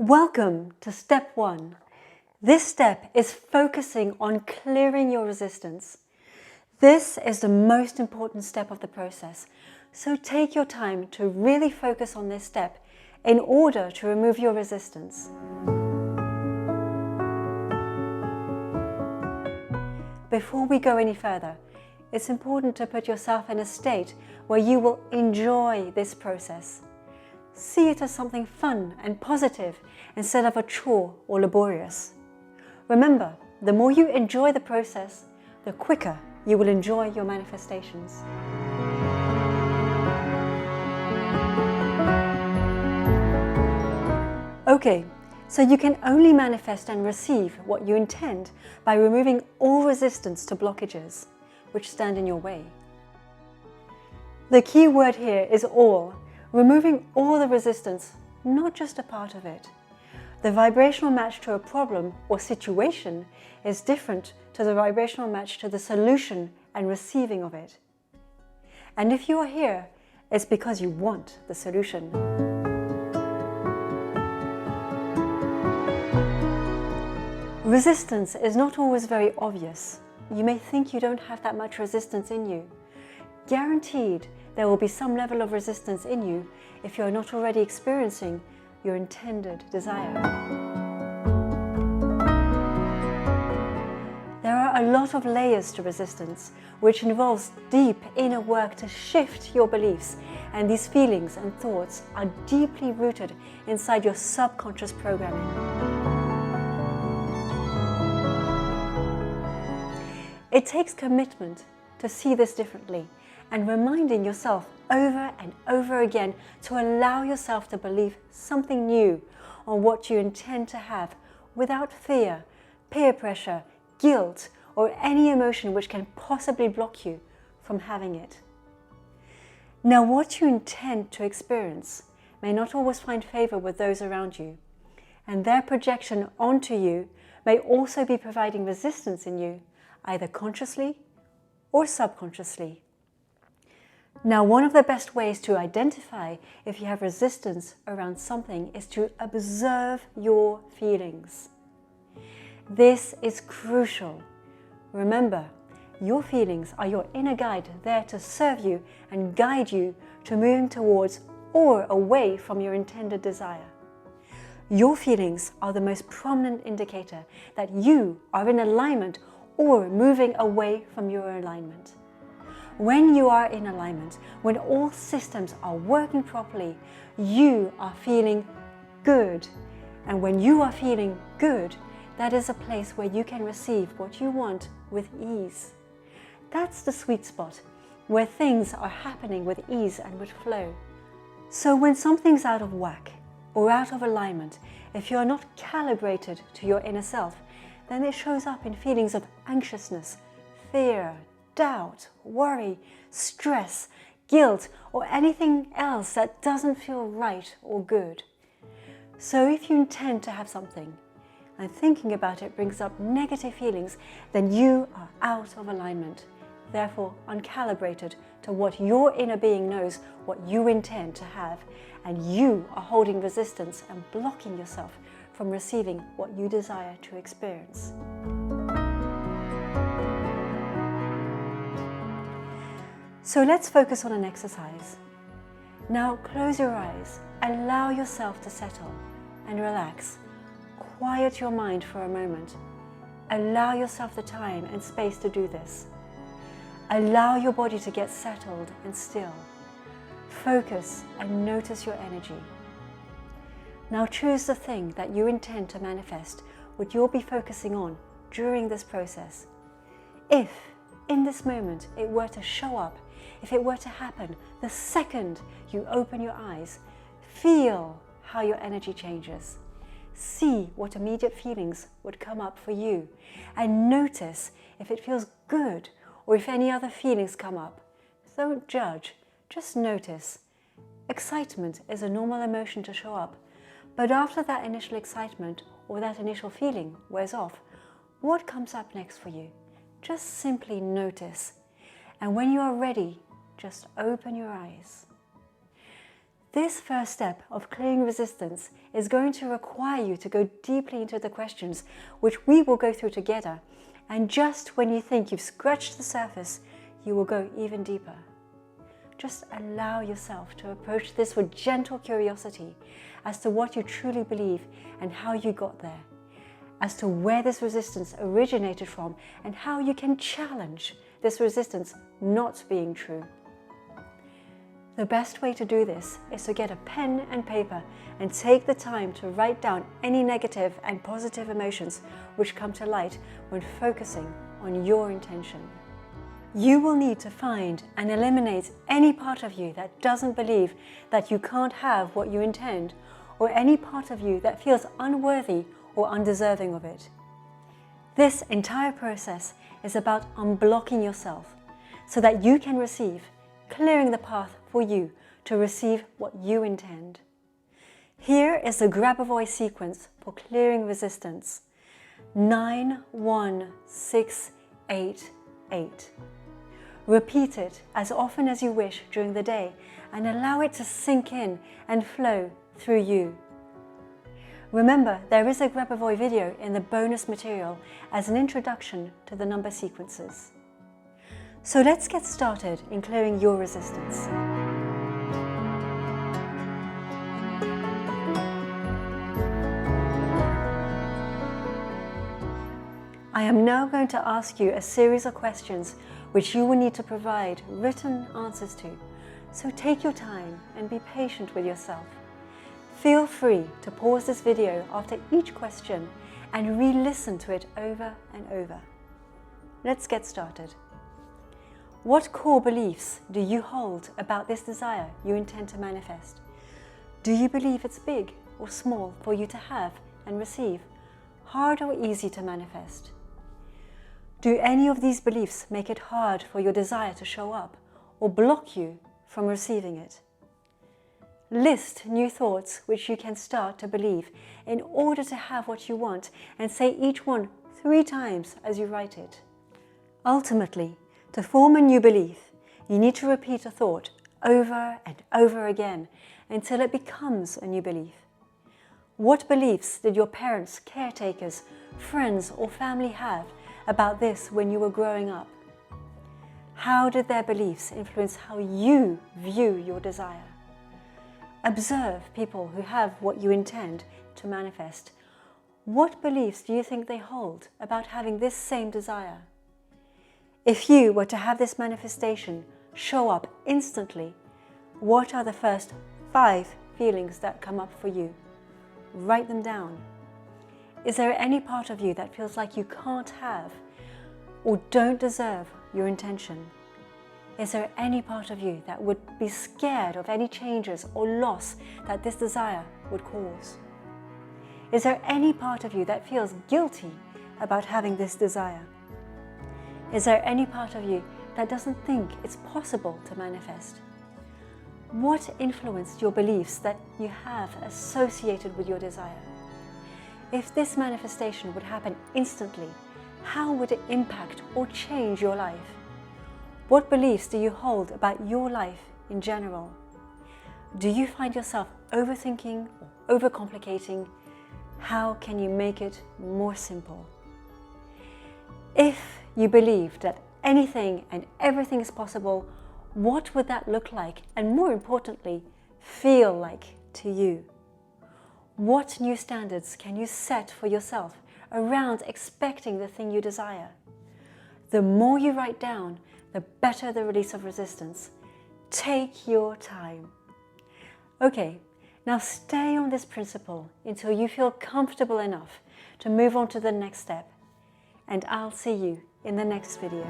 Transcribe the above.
Welcome to step 1. This step is focusing on clearing your resistance. This is the most important step of the process, so take your time to really focus on this step in order to remove your resistance. Before we go any further, it's important to put yourself in a state where you will enjoy this process. See it as something fun and positive instead of a chore or laborious. Remember, the more you enjoy the process, the quicker you will enjoy your manifestations. Okay, so you can only manifest and receive what you intend by removing all resistance to blockages which stand in your way. The key word here is all. Removing all the resistance, not just a part of it. The vibrational match to a problem or situation is different to the vibrational match to the solution and receiving of it. And if you are here, it's because you want the solution. Resistance is not always very obvious. You may think you don't have that much resistance in you. Guaranteed, there will be some level of resistance in you if you are not already experiencing your intended desire. There are a lot of layers to resistance, which involves deep inner work to shift your beliefs, and these feelings and thoughts are deeply rooted inside your subconscious programming. It takes commitment to see this differently and reminding yourself over and over again to allow yourself to believe something new on what you intend to have without fear, peer pressure, guilt, or any emotion which can possibly block you from having it. Now, what you intend to experience may not always find favor with those around you, and their projection onto you may also be providing resistance in you, either consciously or subconsciously. Now, one of the best ways to identify if you have resistance around something is to observe your feelings. This is crucial. Remember, your feelings are your inner guide there to serve you and guide you to moving towards or away from your intended desire. Your feelings are the most prominent indicator that you are in alignment or moving away from your alignment. When you are in alignment, when all systems are working properly, you are feeling good. And when you are feeling good, that is a place where you can receive what you want with ease. That's the sweet spot, where things are happening with ease and with flow. So when something's out of whack or out of alignment, if you are not calibrated to your inner self, then it shows up in feelings of anxiousness, fear, doubt, worry, stress, guilt, or anything else that doesn't feel right or good. So if you intend to have something, and thinking about it brings up negative feelings, then you are out of alignment, therefore uncalibrated to what your inner being knows what you intend to have, and you are holding resistance and blocking yourself from receiving what you desire to experience. So let's focus on an exercise. Now close your eyes, allow yourself to settle and relax. Quiet your mind for a moment. Allow yourself the time and space to do this. Allow your body to get settled and still. Focus and notice your energy. Now choose the thing that you intend to manifest, what you'll be focusing on during this process. If in this moment it were to show up, if it were to happen the second you open your eyes, feel how your energy changes. See what immediate feelings would come up for you, and notice if it feels good or if any other feelings come up. Don't judge, just notice. Excitement is a normal emotion to show up, but after that initial excitement or that initial feeling wears off, what comes up next for you? Just simply notice. And when you are ready, just open your eyes. This first step of clearing resistance is going to require you to go deeply into the questions which we will go through together, and just when you think you've scratched the surface, you will go even deeper. Just allow yourself to approach this with gentle curiosity as to what you truly believe and how you got there, as to where this resistance originated from and how you can challenge this resistance not being true. The best way to do this is to get a pen and paper and take the time to write down any negative and positive emotions which come to light when focusing on your intention. You will need to find and eliminate any part of you that doesn't believe that you can't have what you intend, or any part of you that feels unworthy or undeserving of it. This entire process is about unblocking yourself so that you can receive, clearing the path for you to receive what you intend. Here is the grab a voice sequence for clearing resistance. 91688. Repeat it as often as you wish during the day and allow it to sink in and flow through you. Remember, there is a grab a voice video in the bonus material as an introduction to the number sequences. So let's get started in clearing your resistance. I am now going to ask you a series of questions which you will need to provide written answers to, so take your time and be patient with yourself. Feel free to pause this video after each question and re-listen to it over and over. Let's get started. What core beliefs do you hold about this desire you intend to manifest? Do you believe it's big or small for you to have and receive, hard or easy to manifest? Do any of these beliefs make it hard for your desire to show up or block you from receiving it? List new thoughts which you can start to believe in order to have what you want, and say each one 3 times as you write it. Ultimately, to form a new belief, you need to repeat a thought over and over again until it becomes a new belief. What beliefs did your parents, caretakers, friends or family have about this when you were growing up? How did their beliefs influence how you view your desire? Observe people who have what you intend to manifest. What beliefs do you think they hold about having this same desire? If you were to have this manifestation show up instantly, what are the first 5 feelings that come up for you? Write them down. Is there any part of you that feels like you can't have or don't deserve your intention? Is there any part of you that would be scared of any changes or loss that this desire would cause? Is there any part of you that feels guilty about having this desire? Is there any part of you that doesn't think it's possible to manifest? What influenced your beliefs that you have associated with your desire? If this manifestation would happen instantly, how would it impact or change your life? What beliefs do you hold about your life in general? Do you find yourself overthinking or overcomplicating? How can you make it more simple? If you believe that anything and everything is possible, what would that look like, and more importantly, feel like to you? What new standards can you set for yourself around expecting the thing you desire? The more you write down, the better the release of resistance. Take your time. Okay, now stay on this principle until you feel comfortable enough to move on to the next step. And I'll see you in the next video.